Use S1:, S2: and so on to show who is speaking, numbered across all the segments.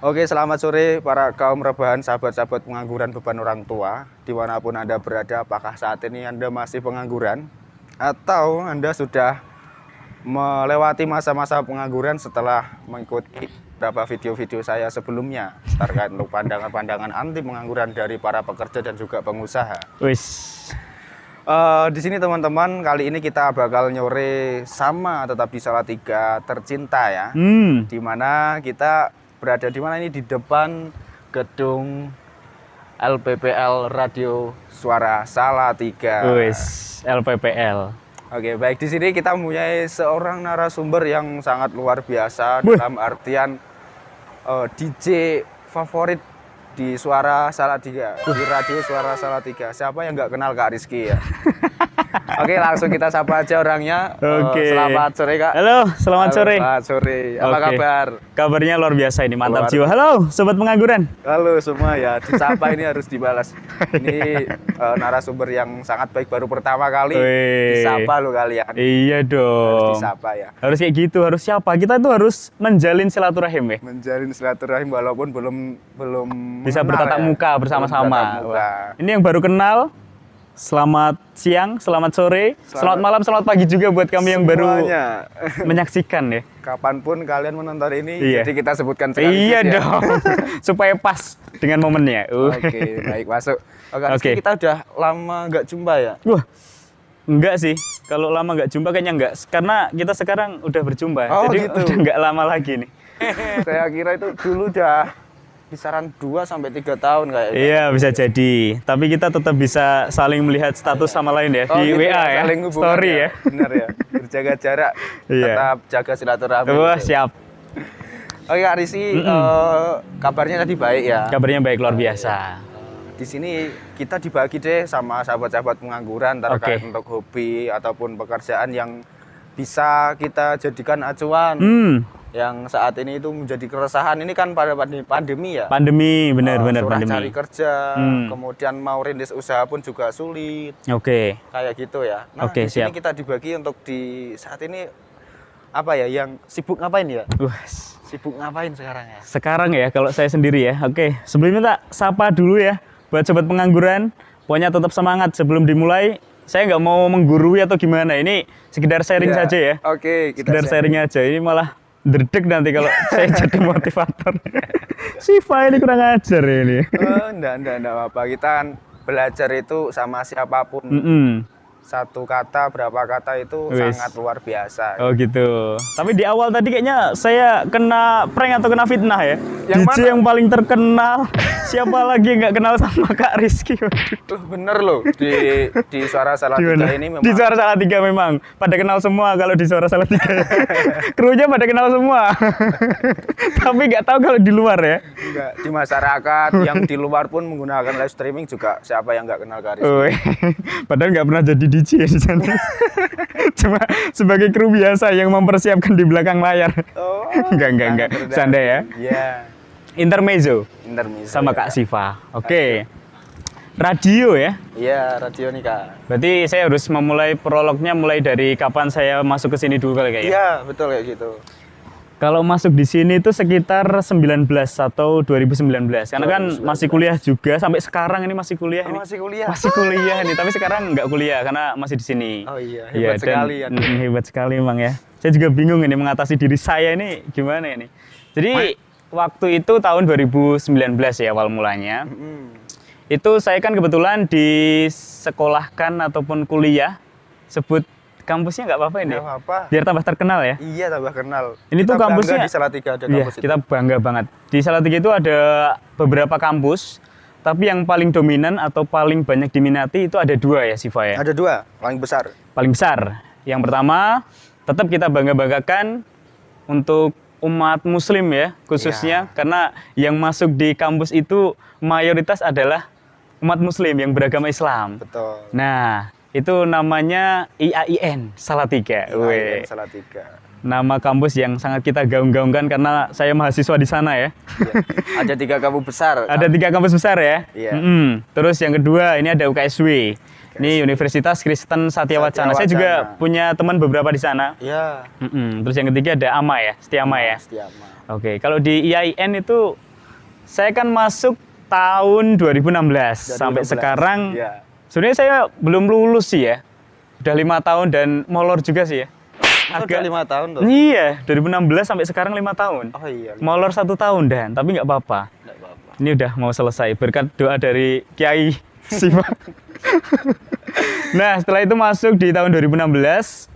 S1: Oke, selamat sore para kaum rebahan, sahabat-sahabat pengangguran beban orang tua. Dimanapun Anda berada, apakah saat ini Anda masih pengangguran? Atau Anda sudah melewati masa-masa pengangguran setelah mengikuti beberapa video-video saya sebelumnya terkait untuk pandangan-pandangan anti pengangguran dari para pekerja dan juga pengusaha.
S2: Wis.
S1: Di sini teman-teman, kali ini kita bakal nyore sama tetap di Salatiga tercinta ya. Dimana kita berada di mana ini, di depan gedung LPPL Radio Suara Salatiga.
S2: Wis, LPPL.
S1: Oke, baik, di sini kita mempunyai seorang narasumber yang sangat luar biasa dalam artian DJ favorit di Suara Salatiga, di Radio Suara Salatiga. Siapa yang nggak kenal Kak Rizky ya? Oke, langsung kita sapa aja orangnya.
S2: Oke.
S1: Selamat sore Kak.
S2: Halo, selamat sore.
S1: Selamat sore. Apa kabar?
S2: Kabarnya luar biasa ini, mantap
S1: Luar
S2: jiwa. Halo, sobat pengangguran.
S1: Halo semua ya, disapa ini harus dibalas. Ini narasumber yang sangat baik, baru pertama kali disapa lo kalian.
S2: Iya
S1: Harus
S2: dong.
S1: disapa ya.
S2: Harus kayak gitu, harus siapa? Kita tuh harus menjalin silaturahim ya.
S1: Menjalin silaturahim walaupun belum
S2: Bisa
S1: mengenal
S2: bertatap
S1: ya.
S2: muka bersama-sama.
S1: Bertatap muka.
S2: Wah. Ini yang baru kenal. Selamat siang, selamat sore, selamat malam, selamat pagi juga buat kami yang baru
S1: Semuanya.
S2: menyaksikan ya.
S1: Kapanpun kalian menonton ini,
S2: Iya.
S1: jadi kita sebutkan sekaligus
S2: Iya
S1: ya.
S2: dong, supaya pas dengan momennya.
S1: Oke, baik, masuk. Oke, kita udah lama nggak jumpa ya?
S2: Wah, enggak sih. Kalau lama nggak jumpa kayaknya enggak. Karena kita sekarang udah berjumpa.
S1: Oh,
S2: jadi
S1: gitu.
S2: udah nggak lama lagi nih.
S1: Saya kira itu dulu udah kisaran 2-3 tahun kayaknya.
S2: Iya, bisa jadi. Tapi kita tetap bisa saling melihat status sama lain ya. Di
S1: gitu
S2: WA ya,
S1: saling hubungan
S2: story ya.
S1: Bener ya, berjaga jarak,
S2: Iya.
S1: tetap jaga silaturahmi.
S2: Wah, siap.
S1: Oke Kak Risi, kabarnya tadi baik ya?
S2: Kabarnya baik, luar biasa.
S1: Di sini kita dibagi deh sama sahabat-sahabat pengangguran terkait untuk hobi ataupun pekerjaan yang bisa kita jadikan acuan. Yang saat ini itu menjadi keresahan. Ini kan pada pandemi ya.
S2: Pandemi, benar-benar
S1: Surah
S2: pandemi.
S1: cari kerja, kemudian mau rintis usaha pun juga sulit.
S2: Oke.
S1: Kayak gitu ya. Nah,
S2: Oke,
S1: di sini
S2: siap.
S1: kita dibagi untuk di saat ini apa ya, yang sibuk ngapain ya?
S2: Wah,
S1: Sibuk ngapain sekarang ya?
S2: sekarang ya kalau saya sendiri ya. Oke, sebelumnya tak sapa dulu ya buat sobat pengangguran. Pokoknya tetap semangat sebelum dimulai. Saya nggak mau menggurui atau gimana. Ini sekedar sharing
S1: Ya,
S2: saja ya.
S1: Oke, kita
S2: Sekedar sharing aja. Ini malah dredeg nanti kalau saya jadi motivator. Siva ini kurang ajar ya ini.
S1: Enggak apa-apa. Kita kan belajar itu sama siapapun. Satu kata, berapa kata itu
S2: Wis.
S1: sangat luar biasa.
S2: Oh gitu. Tapi di awal tadi kayaknya saya kena prank atau kena fitnah ya.
S1: Yang
S2: DJ
S1: mana?
S2: yang paling terkenal. Siapa lagi yang nggak kenal sama Kak Rizky?
S1: Tuh bener loh, di Suara Salatiga ini memang.
S2: Di Suara Salatiga memang pada kenal semua kalau di Suara Salatiga. Krunya pada kenal semua. Tapi nggak tahu kalau di luar ya.
S1: Enggak, di masyarakat yang di luar pun menggunakan live streaming juga siapa yang nggak kenal Kak Rizky.
S2: Oh, padahal nggak pernah jadi DJ ya di sana. Cuma sebagai kru biasa yang mempersiapkan di belakang layar.
S1: Oh,
S2: Enggak. Canda ya.
S1: Iya.
S2: Intermezzo
S1: Intermezzo
S2: sama
S1: ya.
S2: Kak Siva. Oke. Radio ya.
S1: Iya, radio nih Kak.
S2: Berarti saya harus memulai prolognya mulai dari kapan saya masuk ke sini dulu kali kayaknya.
S1: Iya, betul kayak gitu.
S2: Kalau masuk di sini itu sekitar 19 atau 2019. Karena kan
S1: 2019.
S2: masih kuliah juga sampai sekarang ini masih kuliah ini.
S1: Masih kuliah.
S2: Masih kuliah nih, tapi sekarang nggak kuliah karena masih di sini.
S1: Oh iya, hebat sekali ya.
S2: Hebat sekali emang ya. Saya juga bingung ini mengatasi diri saya ini gimana ini. Jadi waktu itu tahun 2019 ya awal mulanya. Itu saya kan kebetulan disekolahkan ataupun kuliah, sebut kampusnya nggak apa-apa ini.
S1: Nggak apa-apa.
S2: Biar tambah terkenal ya.
S1: Iya, tambah kenal.
S2: Ini
S1: Kita
S2: tuh kampusnya
S1: bangga di Salatiga ada
S2: Iya,
S1: kampus itu.
S2: kita bangga banget. Di Salatiga itu ada beberapa kampus, tapi yang paling dominan atau paling banyak diminati itu ada 2 ya, Siva ya.
S1: Ada 2, paling besar.
S2: Paling besar. Yang pertama, tetap kita bangga-banggakan untuk umat muslim ya, khususnya karena yang masuk di kampus itu mayoritas adalah umat muslim yang beragama Islam.
S1: Betul.
S2: Nah, itu namanya IAIN Salatiga.
S1: IAIN Salatiga.
S2: Nama kampus yang sangat kita gaung-gaungkan karena saya mahasiswa di sana ya.
S1: Iya. Ada 3 kampus besar.
S2: Ada 3 kampus besar ya.
S1: Iya.
S2: Terus yang kedua ini ada UKSW. Ini Universitas Kristen Satya Wacana. Saya juga punya teman beberapa di sana.
S1: Iya.
S2: Terus yang ketiga ada AMA ya, Setiama ya.
S1: Setiama.
S2: Oke, kalau di IAIN itu saya kan masuk tahun 2016 sampai
S1: 2016.
S2: sekarang.
S1: Ya.
S2: Sebenarnya saya belum lulus sih ya. Udah 5 tahun dan molor juga sih ya.
S1: Agak 5 tahun tuh.
S2: Iya, 2016 sampai sekarang 5 tahun.
S1: Oh iya.
S2: Molor 1 tahun dan, tapi nggak apa-apa.
S1: Nggak apa-apa.
S2: Ini udah mau selesai berkat doa dari Kiai Siva. Nah, setelah itu masuk di tahun 2016,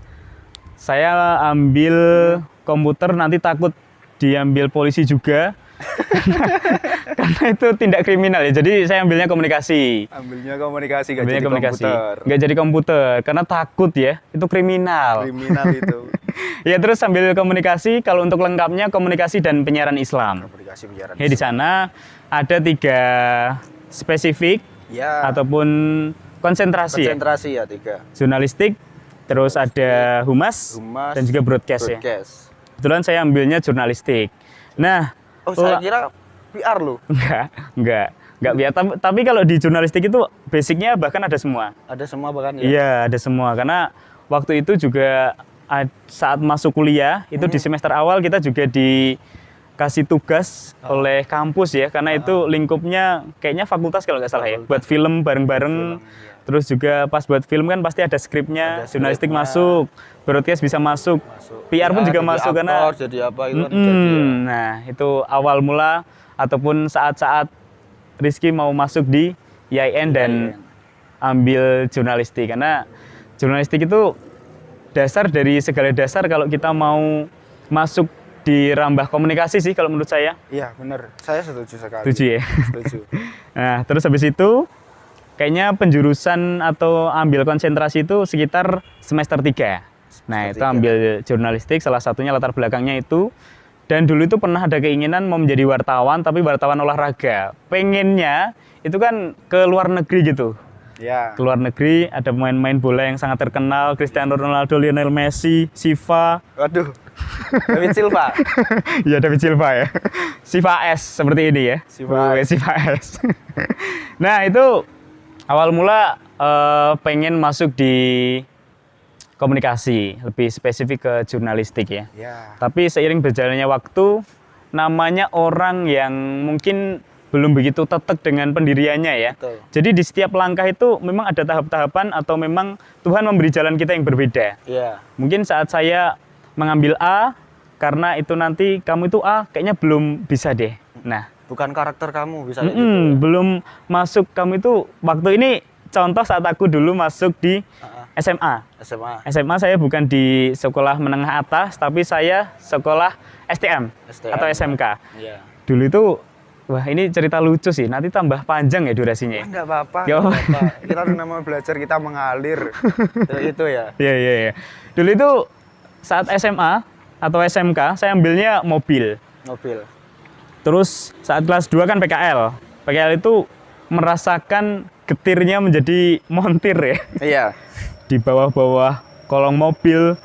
S2: saya ambil komputer, nanti takut diambil polisi juga. Karena itu tindak kriminal ya. Jadi saya ambilnya komunikasi.
S1: Ambilnya komunikasi, nggak
S2: Ambilnya
S1: jadi
S2: komunikasi.
S1: komputer.
S2: Nggak jadi komputer karena takut ya. Itu kriminal.
S1: Kriminal itu.
S2: Ya terus sambil komunikasi, kalau untuk lengkapnya komunikasi dan penyiaran Islam.
S1: Komunikasi penyiaran.
S2: Ya di sana ada 3 spesifik
S1: Ya.
S2: ataupun konsentrasi ya.
S1: Konsentrasi ya 3.
S2: Jurnalistik, terus ada humas,
S1: Humas,
S2: dan juga broadcast ya.
S1: broadcast.
S2: Kebetulan saya ambilnya jurnalistik. Nah,
S1: Oh, saya kira PR lu.
S2: enggak biar. Tapi kalau di jurnalistik itu basicnya bahkan ada semua.
S1: Ada semua bahkan ya.
S2: Iya, ada semua. Karena waktu itu juga saat masuk kuliah, itu di semester awal kita juga dikasih tugas oleh kampus ya. Karena itu lingkupnya kayaknya fakultas kalau nggak salah ya. Buat film bareng-bareng. Terus juga pas buat film kan pasti ada skripnya,
S1: Ada
S2: jurnalistik
S1: skripnya.
S2: masuk, broadcast bisa masuk, PR pun juga
S1: jadi
S2: masuk
S1: aktor,
S2: karena
S1: jadi apa itu kan jadi ya.
S2: Nah, itu awal mula ataupun saat-saat Rizky mau masuk di IAIN dan ambil jurnalistik. Karena jurnalistik itu dasar dari segala dasar kalau kita mau masuk di rambah komunikasi sih kalau menurut saya.
S1: Iya, benar. Saya setuju sekali.
S2: Setuju ya?
S1: Setuju.
S2: Nah, terus habis itu kayaknya penjurusan atau ambil konsentrasi itu sekitar semester 3. Nah, itu ambil jurnalistik, salah satunya latar belakangnya itu. Dan dulu itu pernah ada keinginan mau menjadi wartawan, tapi wartawan olahraga. Pengennya itu kan ke luar negeri gitu.
S1: Ya.
S2: Ke luar negeri ada pemain-pemain bola yang sangat terkenal, Cristiano Ronaldo, Lionel Messi, Siva.
S1: Waduh. David Silva.
S2: Ya, David Silva ya. Siva S seperti ini ya.
S1: Siva S.
S2: Siva S. Nah, itu awal mula pengen masuk di komunikasi, lebih spesifik ke jurnalistik ya.
S1: Ya.
S2: Tapi seiring berjalannya waktu, namanya orang yang mungkin belum begitu tetek dengan pendiriannya ya.
S1: Betul.
S2: Jadi di setiap langkah itu memang ada tahap-tahapan atau memang Tuhan memberi jalan kita yang berbeda.
S1: Iya.
S2: Mungkin saat saya mengambil A, karena itu nanti kamu itu A, kayaknya belum bisa deh. Nah,
S1: Bukan karakter kamu bisa kayak gitu. Ya?
S2: belum masuk kamu itu waktu ini contoh saat aku dulu masuk di SMA.
S1: SMA.
S2: SMA saya bukan di sekolah menengah atas, tapi saya sekolah STM, atau SMK.
S1: Iya.
S2: Dulu itu, wah ini cerita lucu sih, nanti tambah panjang ya durasinya.
S1: Enggak apa-apa.
S2: Yo.
S1: Nggak apa-apa. Kita nama belajar kita mengalir. Itu ya.
S2: Iya. Dulu itu saat SMA atau SMK saya ambilnya mobil.
S1: Mobil.
S2: Terus saat kelas 2 kan PKL. PKL itu merasakan getirnya menjadi montir ya.
S1: Iya.
S2: Di bawah-bawah kolong mobil,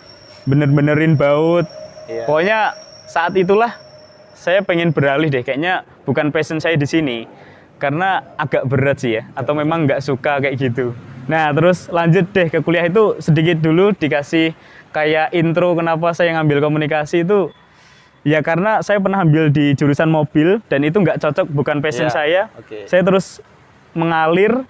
S2: bener-benerin baut.
S1: Iya.
S2: Pokoknya saat itulah saya pengen beralih deh. Kayaknya bukan passion saya di sini. Karena agak berat sih ya. Atau memang nggak suka kayak gitu. Nah terus lanjut deh ke kuliah itu sedikit dulu dikasih kayak intro kenapa saya ngambil komunikasi itu. Ya karena saya pernah ambil di jurusan mobil dan itu nggak cocok, bukan passion
S1: Iya,
S2: saya.
S1: oke.
S2: Saya terus mengalir,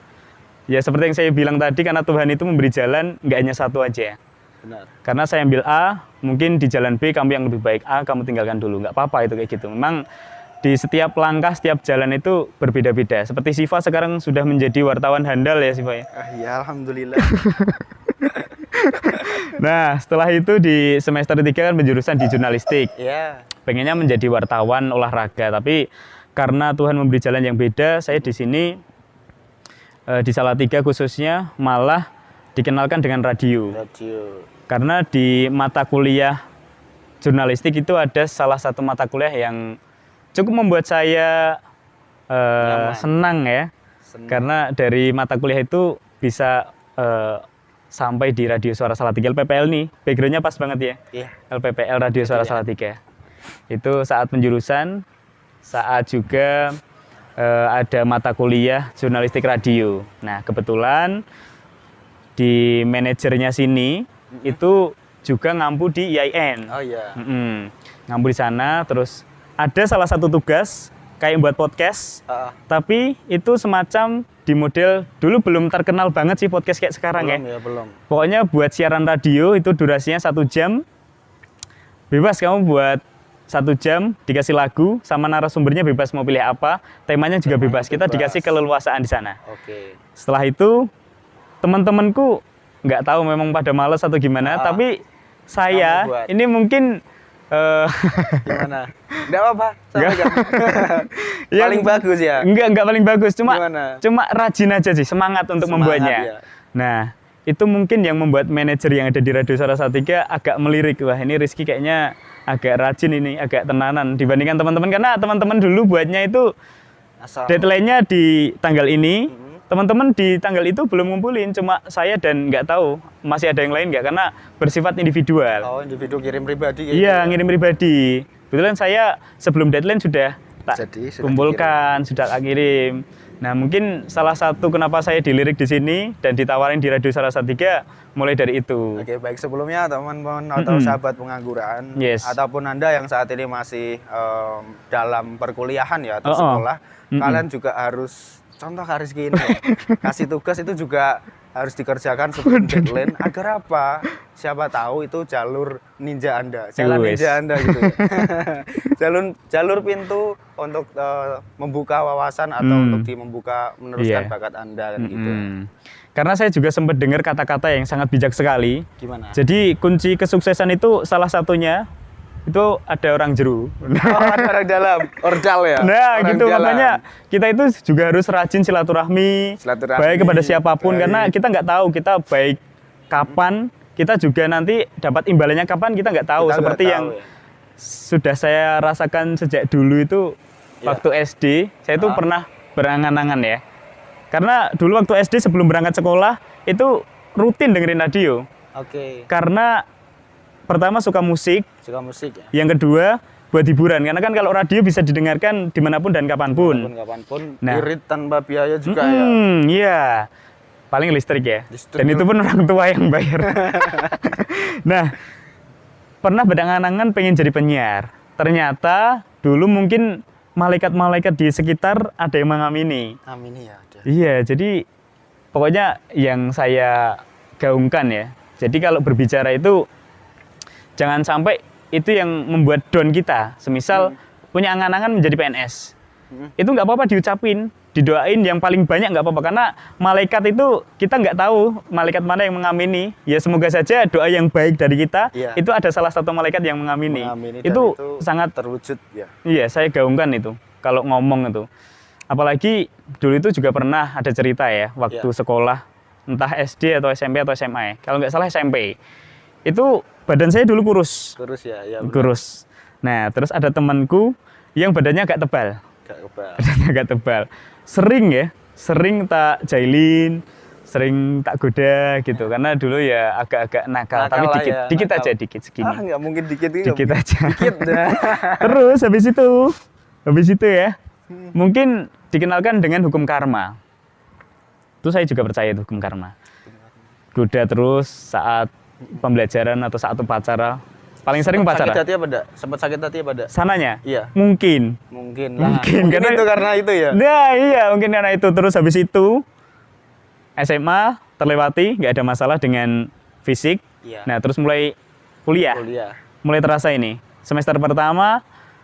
S2: ya seperti yang saya bilang tadi, karena Tuhan itu memberi jalan nggak hanya satu aja.
S1: Benar.
S2: Karena saya ambil A, mungkin di jalan B kamu yang lebih baik A, kamu tinggalkan dulu. Nggak apa-apa itu kayak gitu. Memang di setiap langkah, setiap jalan itu berbeda-beda. Seperti Siva sekarang sudah menjadi wartawan handal ya Siva ya.
S1: Ya alhamdulillah.
S2: Nah setelah itu di semester 3 kan penjurusan di jurnalistik.
S1: Iya.
S2: Pengennya menjadi wartawan olahraga, tapi karena Tuhan memberi jalan yang beda, saya di sini di Salatiga khususnya malah dikenalkan dengan radio.
S1: Radio.
S2: Karena di mata kuliah jurnalistik itu ada salah satu mata kuliah yang cukup membuat saya senang ya.
S1: Senang.
S2: Karena dari mata kuliah itu bisa sampai di Radio Suara Salatiga LPPL nih. Backgroundnya pas banget ya.
S1: Iya.
S2: LPPL Radio Suara Salatiga. Itu saat penjurusan, saat juga ada mata kuliah jurnalistik radio. Nah kebetulan di manajernya sini itu juga ngampu di IAIN.
S1: Oh iya.
S2: Ngampu di sana, terus ada salah satu tugas kayak buat podcast,
S1: Ah,
S2: tapi itu semacam di model dulu belum terkenal banget sih podcast kayak sekarang
S1: belum
S2: ya.
S1: ya, belum.
S2: Pokoknya buat siaran radio itu durasinya 1 jam, bebas kamu buat 1 jam, dikasih lagu, sama narasumbernya bebas mau pilih apa, temanya juga
S1: Temanya
S2: bebas. Kita
S1: bebas.
S2: dikasih keleluasaan di sana.
S1: Oke.
S2: Setelah itu teman-temanku nggak tahu memang pada males atau gimana,
S1: Ah,
S2: tapi saya
S1: kamu buat.
S2: ini mungkin
S1: Gimana? Enggak apa-apa. Sampaikan.
S2: yang-
S1: Paling bagus ya.
S2: enggak paling bagus,
S1: Gimana?
S2: cuma rajin aja sih, semangat untuk
S1: Semangat,
S2: membuatnya.
S1: ya.
S2: Nah, itu mungkin yang membuat manajer yang ada di Radio Suara Salatiga agak melirik, wah ini Rizky kayaknya agak rajin ini, agak tenanan dibandingkan teman-teman, karena teman-teman dulu buatnya itu
S1: Asal.
S2: deadline-nya di tanggal ini,
S1: Mhm.
S2: teman-teman di tanggal itu belum ngumpulin, cuma saya dan nggak tahu masih ada yang lain nggak, karena bersifat individual.
S1: Oh, individu kirim pribadi gitu
S2: Iya,
S1: ya?
S2: ngirim pribadi. Kebetulan saya sebelum deadline sudah tak
S1: Jadi, sudah
S2: kumpulkan, sudah tak kirim. Nah, mungkin salah satu kenapa saya dilirik di sini dan ditawarin di Radio Suara Salatiga mulai dari itu.
S1: Oke, baik sebelumnya teman-teman atau
S2: Mm-mm.
S1: sahabat pengangguran
S2: Yes.
S1: ataupun Anda yang saat ini masih dalam perkuliahan ya atau
S2: Oh, oh.
S1: sekolah,
S2: Mm-mm.
S1: kalian juga harus contoh Kak Rizky ini ya, kasih tugas itu juga harus dikerjakan sebelum deadline agar apa? Siapa tahu itu jalur ninja Anda, jalan
S2: Wes.
S1: ninja Anda gitu. jalur pintu untuk membuka wawasan atau untuk membuka meneruskan
S2: Iya.
S1: bakat Anda kan gitu.
S2: Karena saya juga sempat dengar kata-kata yang sangat bijak sekali.
S1: Gimana?
S2: Jadi kunci kesuksesan itu salah satunya itu ada orang jeru.
S1: Oh, ada orang dalam, ordal ya.
S2: Nah,
S1: Orang
S2: gitu
S1: jalan.
S2: makanya kita itu juga harus rajin silaturahmi,
S1: Silaturahmi,
S2: baik kepada siapapun,
S1: baik.
S2: karena kita nggak tahu kita baik kapan, kita juga nanti dapat imbalannya kapan kita nggak tahu.
S1: Kita
S2: Seperti
S1: nggak
S2: yang
S1: tahu ya.
S2: sudah saya rasakan sejak dulu itu
S1: Ya.
S2: waktu SD, saya itu pernah berangan-angan ya. Karena dulu waktu SD sebelum berangkat sekolah itu rutin dengerin radio.
S1: Oke,
S2: Karena pertama suka musik,
S1: suka musik ya.
S2: yang kedua buat hiburan. Karena kan kalau radio bisa didengarkan dimanapun dan kapanpun.
S1: Kapanpun,
S2: Nah.
S1: irit tanpa biaya juga ya.
S2: Iya. Paling listrik ya.
S1: Listrik.
S2: Dan itu pun orang tua yang bayar. Nah, pernah berangan-angan pengen jadi penyiar. Ternyata dulu mungkin malaikat-malaikat di sekitar ada yang mengamini.
S1: Amin ya. Ada.
S2: Iya, jadi pokoknya yang saya gaungkan ya. Jadi kalau berbicara itu jangan sampai itu yang membuat down kita. Semisal punya angan-angan menjadi PNS. Itu nggak apa-apa diucapin, didoain yang paling banyak nggak apa-apa. Karena malaikat itu kita nggak tahu malaikat mana yang mengamini. Ya semoga saja doa yang baik dari kita,
S1: Iya.
S2: itu ada salah satu malaikat yang mengamini.
S1: Mengamini dan
S2: Itu
S1: itu
S2: sangat
S1: terwujud ya.
S2: Iya, saya gaungkan itu kalau ngomong itu. Apalagi dulu itu juga pernah ada cerita ya waktu
S1: Iya.
S2: sekolah, entah SD atau SMP atau SMA. Kalau nggak salah SMP. Itu badan saya dulu kurus,
S1: Terus ya, ya. benar.
S2: kurus. Nah, terus ada temanku yang badannya agak tebal,
S1: Gak kebal.
S2: badannya agak tebal. Sering tak jailin, sering tak goda gitu. Karena dulu ya agak-agak nakal,
S1: Nakal
S2: tapi
S1: lah
S2: dikit,
S1: ya,
S2: dikit
S1: nakal.
S2: aja, dikit segini.
S1: Ah, nggak mungkin dikit ini.
S2: Dikit aja.
S1: Dikit dah.
S2: Terus habis itu ya, mungkin dikenalkan dengan hukum karma. Itu saya juga percaya itu hukum karma. Goda terus saat pembelajaran atau saat upacara. Paling sering
S1: Sakit
S2: upacara.
S1: hati apa enggak? Sempat sakit hati apa enggak?
S2: Sananya?
S1: Iya.
S2: Mungkin.
S1: Mungkin.
S2: Mungkin, karena-
S1: itu karena itu ya.
S2: Nah iya, mungkin karena itu. Terus habis itu SMA terlewati, nggak ada masalah dengan fisik.
S1: Iya.
S2: Nah terus mulai kuliah. Mulai terasa ini. Semester pertama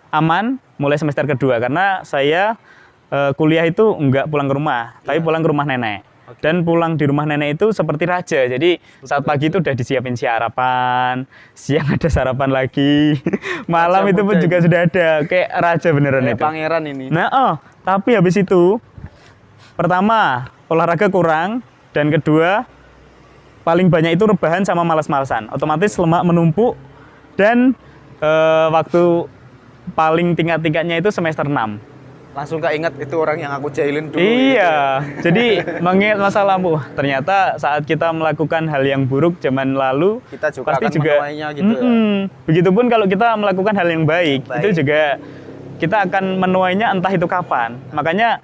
S2: aman, mulai semester kedua karena saya kuliah itu enggak pulang ke rumah, tapi pulang ke rumah nenek. Dan pulang di rumah nenek itu seperti raja. Jadi saat pagi itu udah disiapin sarapan, siang ada sarapan lagi, malam
S1: Raja
S2: itu pun
S1: muda
S2: juga
S1: ini.
S2: sudah ada. Kayak raja beneran
S1: Kayak
S2: itu.
S1: pangeran ini.
S2: Nah, tapi habis itu pertama olahraga kurang dan kedua paling banyak itu rebahan sama malas-malasan. Otomatis lemak menumpuk dan waktu paling tingkat-tingkatnya itu semester 6.
S1: Langsung keinget itu orang yang aku jahilin dulu.
S2: Iya, jadi mengingat masa lalu. Ternyata saat kita melakukan hal yang buruk zaman lalu,
S1: Kita juga
S2: pasti
S1: akan
S2: juga
S1: menuainya gitu ya.
S2: Begitupun kalau kita melakukan hal yang baik,
S1: Baik.
S2: itu juga kita akan menuainya entah itu kapan. Makanya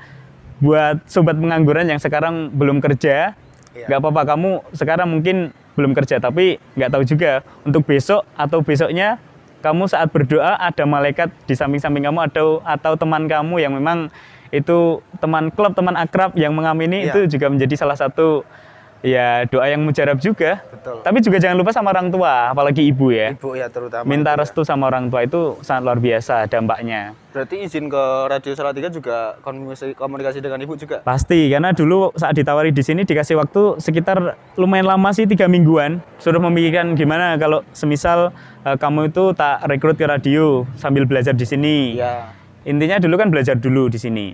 S2: buat sobat pengangguran yang sekarang belum kerja,
S1: Iya.
S2: nggak apa-apa kamu sekarang mungkin belum kerja, tapi nggak tahu juga untuk besok atau besoknya kamu saat berdoa ada malaikat di samping-samping kamu atau teman kamu yang memang itu teman klub, teman akrab yang mengamini, itu juga menjadi salah satu ya doa yang mujarab juga.
S1: Betul.
S2: Tapi juga jangan lupa sama orang tua, apalagi ibu ya.
S1: Ibu ya terutama.
S2: Minta restu sama orang tua itu sangat luar biasa dampaknya.
S1: Berarti izin ke Radio Salatiga juga komunikasi dengan ibu juga?
S2: Pasti, karena dulu saat ditawari di sini dikasih waktu sekitar lumayan lama sih, 3 mingguan. Sudah memikirkan gimana kalau semisal kamu itu tak rekrut ke radio sambil belajar di sini.
S1: Iya.
S2: Intinya dulu kan belajar dulu di sini.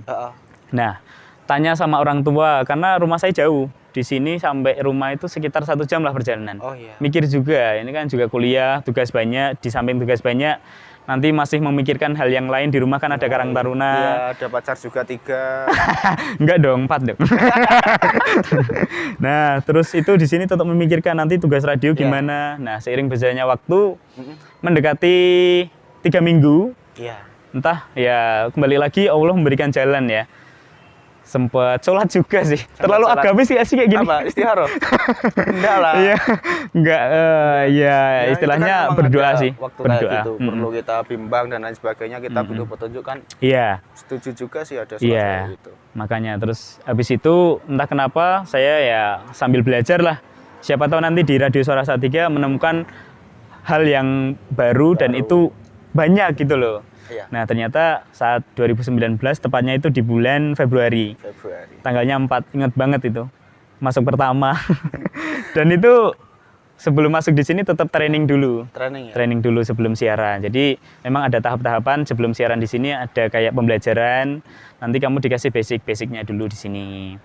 S2: Nah, tanya sama orang tua karena rumah saya jauh. Di sini sampai rumah itu sekitar 1 jam lah perjalanan.
S1: Oh iya.
S2: Mikir juga, ini kan juga kuliah, tugas banyak, di samping tugas banyak, nanti masih memikirkan hal yang lain di rumah kan ada Karang Taruna.
S1: Iya, ada pacar juga 3.
S2: Enggak dong, 4 dong. Nah, terus itu di sini tetap memikirkan nanti tugas radio gimana. Nah, seiring berjalannya waktu, mendekati 3 minggu, entah ya kembali lagi Allah memberikan jalan ya. Sempat sholat juga sih. Terlalu agamis sih kayak gini.
S1: Apa? Istihara? Enggak lah.
S2: Iya. Enggak, ya istilahnya
S1: kan
S2: berdoa sih.
S1: Waktu
S2: berdoa.
S1: Kayak gitu, perlu kita bimbang dan lain sebagainya, kita butuh petunjuk kan.
S2: Iya.
S1: Setuju juga sih ada sholat gitu.
S2: Makanya terus habis itu entah kenapa saya ya sambil belajar lah. Siapa tahu nanti di Radio Suara Salatiga menemukan hal yang baru dan itu banyak gitu loh. Nah, ternyata saat 2019, tepatnya itu di bulan Februari. Tanggalnya 4, ingat banget itu. Masuk pertama. Dan itu sebelum masuk di sini tetap training dulu. Training dulu sebelum siaran. Jadi memang ada tahap-tahapan sebelum siaran di sini, ada kayak pembelajaran. Nanti kamu dikasih basic-basicnya dulu di sini.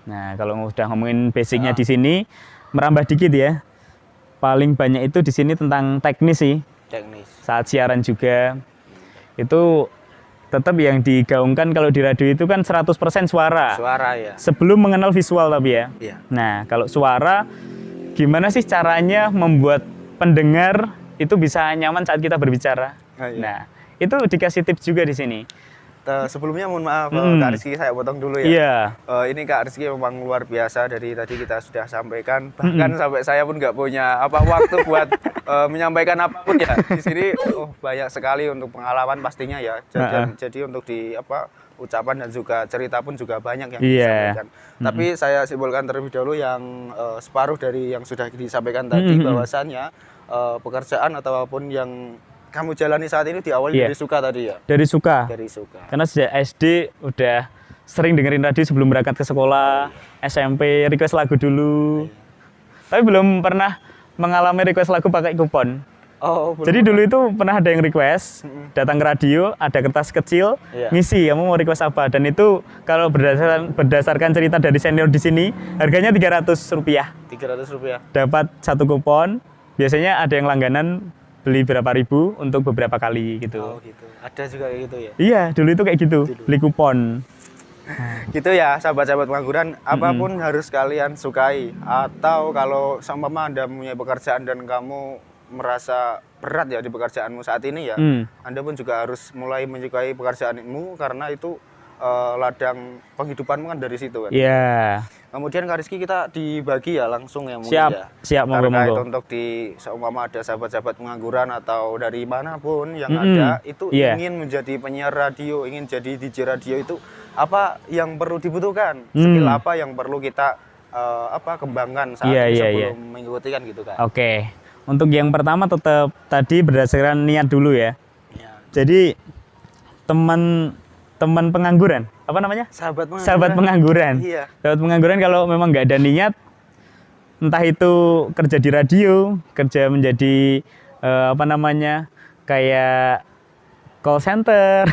S2: Nah, kalau udah ngomongin basicnya di sini, merambah dikit ya. Paling banyak itu di sini tentang teknis sih. Saat siaran juga. Itu tetap yang digaungkan kalau di radio itu kan 100% suara.
S1: Ya.
S2: Sebelum mengenal visual tapi ya. Nah, kalau suara gimana sih caranya membuat pendengar itu bisa nyaman saat kita berbicara. Nah, itu dikasih tips juga di sini.
S1: Sebelumnya mohon maaf Kak Rizky, saya potong dulu ya. Ini Kak Rizky memang luar biasa, dari tadi kita sudah sampaikan, bahkan sampai saya pun nggak punya waktu buat menyampaikan apapun ya. Di sini banyak sekali untuk pengalaman pastinya ya. Jadi untuk di ucapan dan juga cerita pun juga banyak yang disampaikan. Tapi saya simpulkan terlebih dahulu yang separuh dari yang sudah disampaikan tadi, bahwasannya pekerjaan ataupun yang kamu jalani saat ini diawali dari suka tadi ya? Dari suka.
S2: Karena sejak SD udah sering dengerin radio sebelum berangkat ke sekolah, SMP request lagu dulu. Tapi belum pernah mengalami request lagu pakai kupon. Jadi dulu itu pernah ada yang request, datang ke radio, ada kertas kecil, ngisi kamu mau request apa. Dan itu kalau berdasarkan cerita dari senior di sini, harganya Rp300. Dapat 1 kupon, biasanya ada yang langganan, beli berapa ribu untuk beberapa kali gitu.
S1: Ada juga kayak gitu ya?
S2: Iya, dulu itu kayak gitu, beli kupon.
S1: Gitu ya, sahabat-sahabat pengangguran, apapun harus kalian sukai. Atau kalau seumpama Anda punya pekerjaan dan kamu merasa berat ya di pekerjaanmu saat ini ya, Anda pun juga harus mulai menyukai pekerjaanmu, karena itu ladang penghidupanmu kan dari situ kan. Kemudian Kak Rizky, kita dibagi ya langsung ya mungkin ya.
S2: Siap, monggo.
S1: Untuk seumpama ada sahabat-sahabat pengangguran atau dari manapun yang ada itu ingin menjadi penyiar radio, ingin jadi DJ radio, itu apa yang perlu dibutuhkan? Skill apa yang perlu kita kembangkan saat ini sebelum mengikuti kan gitu kan.
S2: Untuk yang pertama tetap tadi berdasarkan niat dulu ya. Jadi teman pengangguran, apa namanya? Sahabat pengangguran. Sahabat pengangguran kalau memang nggak ada niat, entah itu kerja di radio, kerja menjadi kayak call center,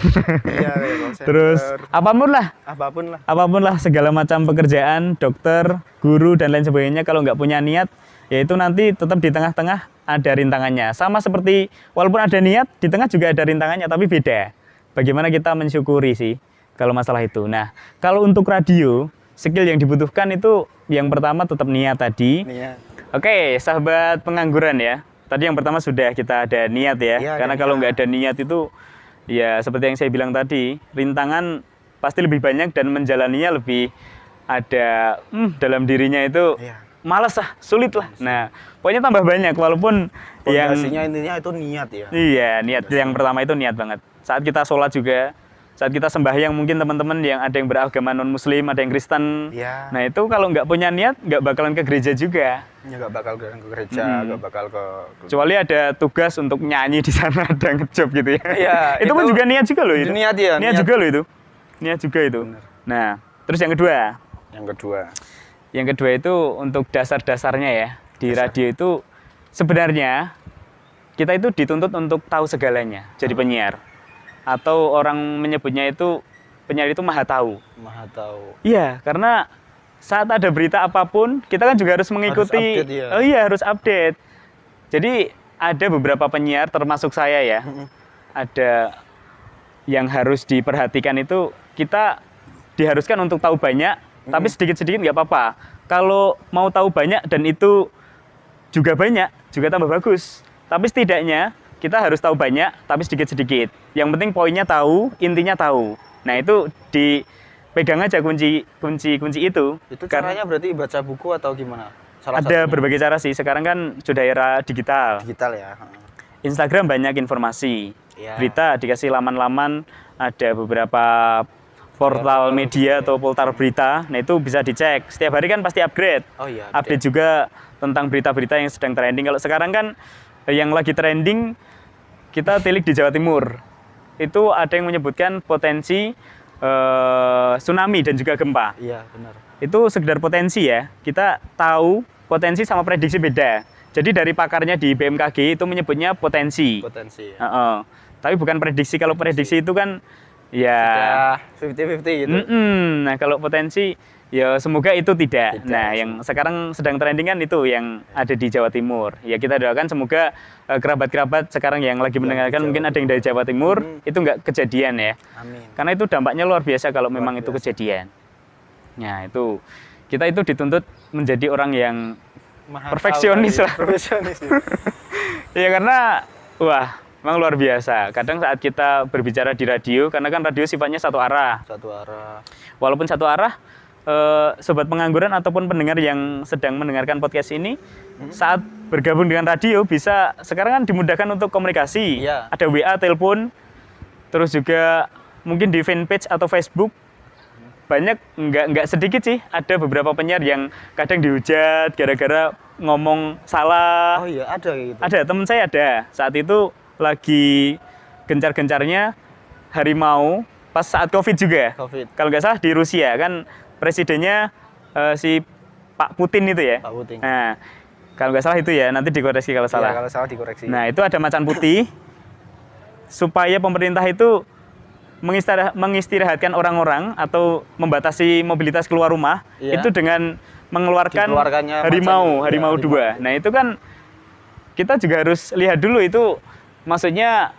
S2: terus apapun lah segala macam pekerjaan, dokter, guru dan lain sebagainya, kalau nggak punya niat, yaitu nanti tetap di tengah-tengah ada rintangannya. Sama seperti walaupun ada niat, di tengah juga ada rintangannya, tapi beda. Bagaimana kita mensyukuri sih kalau masalah itu. Nah, kalau untuk radio, skill yang dibutuhkan itu yang pertama tetap niat tadi. Sahabat pengangguran ya. Tadi yang pertama sudah kita ada niat ya. Karena kalau nggak ada niat itu, ya seperti yang saya bilang tadi, rintangan pasti lebih banyak dan menjalaninya lebih ada dalam dirinya itu malas lah, sulit lah. Nah, pokoknya tambah banyak walaupun yang
S1: Pondasinya intinya itu niat ya.
S2: iya, niat yang pertama itu niat banget. Saat kita sholat juga, saat kita sembahyang mungkin teman-teman yang ada yang beragama non muslim, ada yang Kristen.
S1: Iya.
S2: Nah, itu kalau nggak punya niat nggak bakalan ke gereja juga.
S1: Ya nggak bakal ke gereja, nggak bakal ke
S2: Kecuali ada tugas untuk nyanyi di sana, ada ngejob gitu ya.
S1: Iya,
S2: itu pun
S1: itu
S2: juga niat juga loh itu.
S1: niat ya,
S2: Niat
S1: niat.
S2: juga loh itu. Niat juga itu.
S1: Bener.
S2: Nah, terus yang kedua.
S1: Yang kedua.
S2: Yang kedua itu untuk dasar-dasarnya ya. Di radio itu sebenarnya kita itu dituntut untuk tahu segalanya, jadi penyiar. Atau orang menyebutnya itu penyiar itu maha tahu.
S1: Maha tahu.
S2: Iya, karena saat ada berita apapun, kita kan juga harus mengikuti.
S1: update, ya.
S2: Oh iya, harus update. Jadi ada beberapa penyiar termasuk saya ya. Ada yang harus diperhatikan itu kita diharuskan untuk tahu banyak, tapi sedikit-sedikit nggak apa-apa. Kalau mau tahu banyak dan itu juga banyak, juga tambah bagus. Tapi setidaknya kita harus tahu banyak, tapi sedikit-sedikit. Yang penting poinnya tahu, intinya tahu. Nah itu dipegang aja kunci itu.
S1: Itu caranya berarti baca buku atau gimana? Salah
S2: ada
S1: satunya.
S2: berbagai cara sih. Sekarang kan sudah era digital.
S1: Digital ya.
S2: Instagram banyak informasi.
S1: Iya.
S2: Berita dikasih laman-laman, ada beberapa portal media atau portal berita. Nah, itu bisa dicek. Setiap hari kan pasti upgrade.
S1: Oh iya.
S2: Update juga tentang berita-berita yang sedang trending. Kalau sekarang kan yang lagi trending kita tilik di Jawa Timur. Itu ada yang menyebutkan potensi tsunami dan juga gempa.
S1: Iya, benar.
S2: Itu sekedar potensi ya. Kita tahu potensi sama prediksi beda. Jadi dari pakarnya di BMKG itu menyebutnya potensi.
S1: Potensi ya.
S2: Tapi bukan prediksi. Kalau prediksi itu kan ya
S1: 50-50 gitu.
S2: Nah, kalau potensi ya semoga itu tidak.
S1: Tidak,
S2: Nah, yang sekarang sedang trending kan itu yang ada di Jawa Timur. Ya kita doakan semoga kerabat-kerabat sekarang yang lagi mendengarkan
S1: di
S2: mungkin
S1: Jawa
S2: ada yang dari Jawa Timur itu nggak kejadian ya.
S1: Amin.
S2: Karena itu dampaknya luar biasa kalau memang itu
S1: biasa.
S2: kejadian. Nah, itu kita itu dituntut menjadi orang yang
S1: Maha
S2: perfeksionis
S1: tahu,
S2: lah.
S1: Perfeksionis. Ya.
S2: Ya karena wah, memang luar biasa. Kadang saat kita berbicara di radio, karena kan radio sifatnya satu arah.
S1: Satu arah.
S2: Walaupun satu arah, sobat pengangguran ataupun pendengar yang sedang mendengarkan podcast ini, saat bergabung dengan radio bisa sekarang kan dimudahkan untuk komunikasi.
S1: Iya.
S2: Ada WA, telepon, terus juga mungkin di fanpage atau Facebook. Banyak nggak sedikit sih, ada beberapa penyiar yang kadang dihujat gara-gara ngomong salah.
S1: Oh iya, ada kayak gitu.
S2: Ada, teman saya ada. Saat itu lagi gencar-gencarnya harimau pas saat COVID juga.
S1: Covid.
S2: Kalau nggak salah di Rusia kan presidennya si Pak Putin itu ya.
S1: Pak Putin.
S2: Nah, kalau nggak salah itu ya, nanti dikoreksi kalau
S1: Iya,
S2: salah.
S1: kalau salah dikoreksi.
S2: Nah, itu ada macan putih supaya pemerintah itu mengistirahatkan orang-orang atau membatasi mobilitas keluar rumah
S1: Iya.
S2: itu dengan mengeluarkan
S1: Dikeluarkannya
S2: harimau
S1: macan, iya,
S2: dua. Nah, itu kan kita juga harus lihat dulu itu maksudnya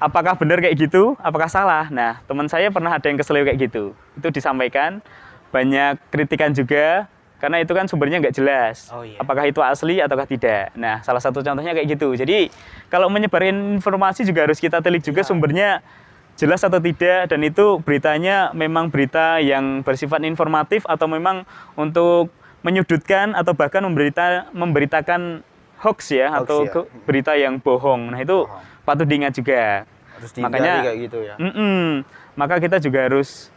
S2: apakah benar kayak gitu, apakah salah. Nah, teman saya pernah ada yang keselio kayak gitu. Itu disampaikan, banyak kritikan juga, karena itu kan sumbernya nggak jelas.
S1: Oh, iya.
S2: Apakah itu asli ataukah tidak. Nah, salah satu contohnya kayak gitu. Jadi, kalau menyebarin informasi juga harus kita telik juga sumbernya jelas atau tidak, dan itu beritanya memang berita yang bersifat informatif atau memang untuk menyudutkan atau bahkan memberitakan hoax ya,
S1: Hoax,
S2: atau
S1: ya.
S2: berita yang bohong. Nah, itu patut diingat juga.
S1: Harus dihindari
S2: Makanya
S1: kayak gitu ya.
S2: maka kita juga harus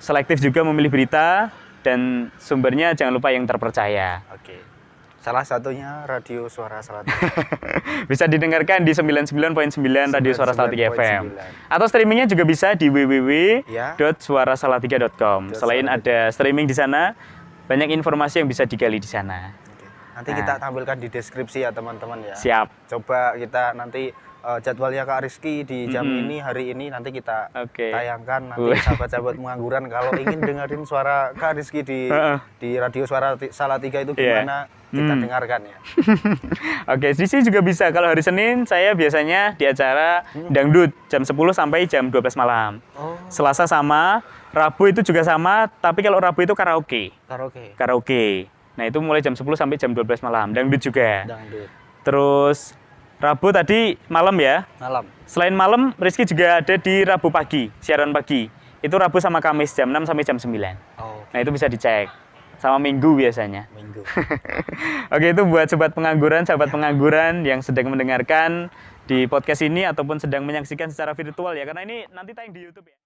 S2: selektif juga memilih berita dan sumbernya jangan lupa yang terpercaya.
S1: Oke. Salah satunya Radio Suara Salatiga.
S2: Bisa didengarkan di 99.9 Radio Suara Salatiga FM.
S1: 99.9.
S2: Atau streamingnya juga bisa di
S1: Ya.
S2: www.suarasalatiga.com. Selain ada streaming di sana, banyak informasi yang bisa digali di sana.
S1: Oke. Nanti kita tampilkan di deskripsi ya teman-teman ya.
S2: Siap.
S1: Coba kita nanti jadwalnya Kak Rizky di jam ini, hari ini nanti kita
S2: Oke.
S1: tayangkan. Nanti sahabat-sahabat pengangguran kalau ingin dengerin suara Kak Rizky di Radio Suara Salatiga itu gimana, kita dengarkan ya.
S2: Oke, di sini juga bisa. Kalau hari Senin saya biasanya di acara dangdut jam 10 sampai jam 12 malam.
S1: Oh,
S2: Selasa sama, Rabu itu juga sama, tapi kalau Rabu itu karaoke.
S1: karaoke.
S2: Karaoke. Nah, itu mulai jam 10 sampai jam 12 malam. Dangdut juga.
S1: Dangdut.
S2: Terus Rabu tadi malam ya.
S1: Malam.
S2: Selain malam, Rizky juga ada di Rabu pagi, siaran pagi. Itu Rabu sama Kamis jam 6 sampai jam 9.
S1: Oh.
S2: Nah, itu bisa dicek. sama minggu biasanya.
S1: Minggu.
S2: Oke, itu buat sobat pengangguran, sahabat pengangguran yang sedang mendengarkan di podcast ini ataupun sedang menyaksikan secara virtual ya, karena ini nanti tayang di YouTube ya.